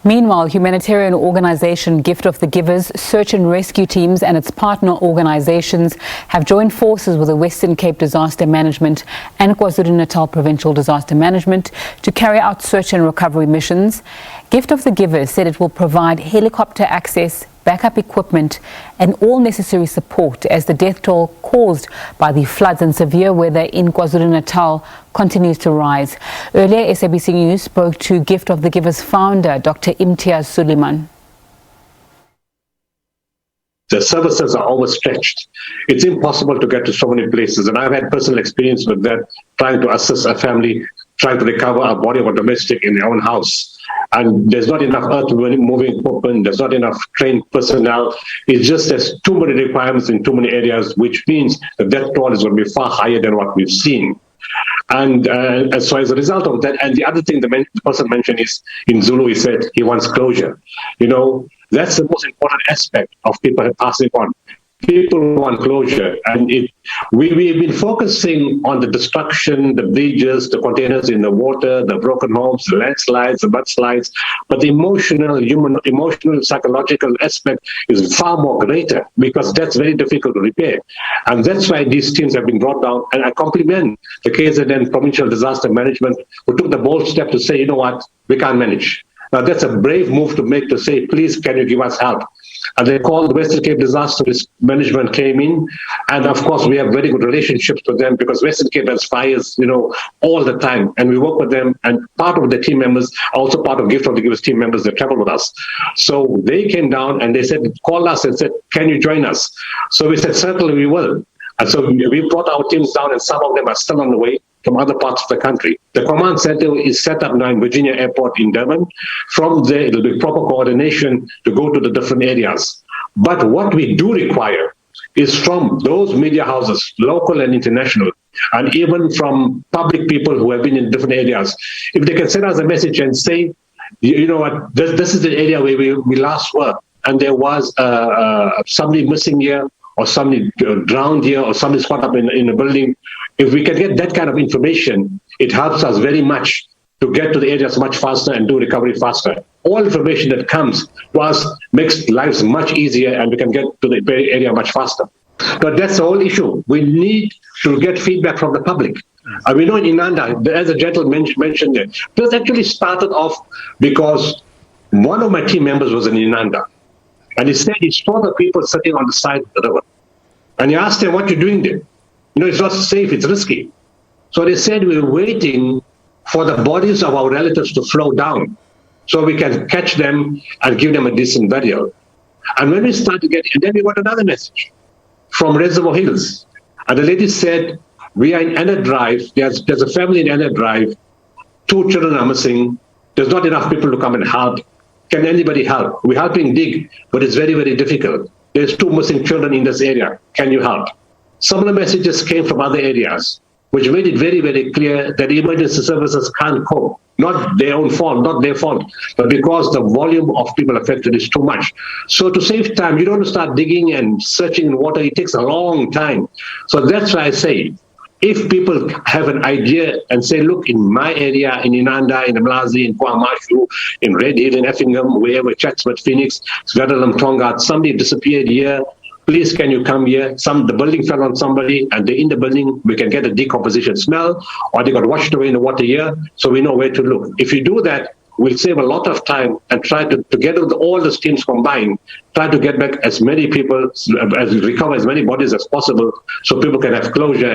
Meanwhile, humanitarian organization Gift of the Givers, search and rescue teams and its partner organizations have joined forces with the Western Cape Disaster Management and KwaZulu-Natal Provincial Disaster Management to carry out search and recovery missions. Gift of the Givers said it will provide helicopter access, backup equipment and all necessary support as the death toll caused by the floods and severe weather in KwaZulu-Natal continues to rise. Earlier, SABC News spoke to Gift of the Givers founder, Dr. Imtiaz Sooliman. The services are overstretched. It's impossible to get to so many places. And I've had personal experience with that, trying to assist a family, trying to recover a body of a domestic in their own house. And there's not enough earth-moving equipment, there's not enough trained personnel. It's just there's too many requirements in too many areas, which means the death toll is going to be far higher than what we've seen. And so as a result of that, and the other thing the person mentioned is, in Zulu, he said he wants closure. You know, that's the most important aspect of people passing on. People want closure, and we've been focusing on the destruction, the bridges, the containers in the water, the broken homes, the landslides, the mudslides, but the emotional, psychological aspect is far more greater, because that's very difficult to repair. And that's why these teams have been brought down, and I compliment the KZN Provincial Disaster Management, who took the bold step to say, you know what, we can't manage. Now that's a brave move to make, to say, please, can you give us help? And they called the Western Cape Disaster Management came in. And of course, we have very good relationships with them, because Western Cape has fires, you know, all the time. And we work with them, and part of the team members, also part of Gift of the Givers team members, that travel with us. So they came down and they said, call us and said, can you join us? So we said, certainly we will. And so we brought our teams down, and some of them are still on the way from other parts of the country. The command center is set up now in Virginia Airport in Durban. From there, it'll be proper coordination to go to the different areas. But what we do require is from those media houses, local and international, and even from public people who have been in different areas, if they can send us a message and say, you know what, this is the area where we last were, and there was somebody missing here, or somebody drowned here, or somebody's caught up in a building. If we can get that kind of information, it helps us very much to get to the areas much faster and do recovery faster. All information that comes to us makes lives much easier, and we can get to the area much faster. But that's the whole issue. We need to get feedback from the public. And we know in Inanda, as a gentleman mentioned it, this actually started off because one of my team members was in Inanda. And he said he saw the people sitting on the side of the river. And he asked them, what are you doing there? You know, it's not safe, it's risky. So they said, we're waiting for the bodies of our relatives to flow down so we can catch them and give them a decent burial. And when we started getting, and then we got another message from Reservoir Hills. And the lady said, we are in Anna Drive, there's a family in Anna Drive, 2 children are missing, there's not enough people to come and help. Can anybody help? We're helping dig, but it's very, very difficult. There's 2 missing children in this area. Can you help? Similar messages came from other areas, which made it very, very clear that emergency services can't cope. Not their own fault, not their fault, but because the volume of people affected is too much. So to save time, you don't want to start digging and searching in water. It takes a long time. So that's why I say, if people have an idea and say, look, in my area, in Inanda, in Mlazi, in KwaMashu, in Red Hill, in Effingham, wherever, Chatsworth, Phoenix, Swedderlam, Tongaat, somebody disappeared here, please can you come here? The building fell on somebody, and they're in the building, we can get a decomposition smell, or they got washed away in the water here, so we know where to look. If you do that, we'll save a lot of time and try to, together with all the teams combined, try to get back as many people, recover as many bodies as possible, so people can have closure.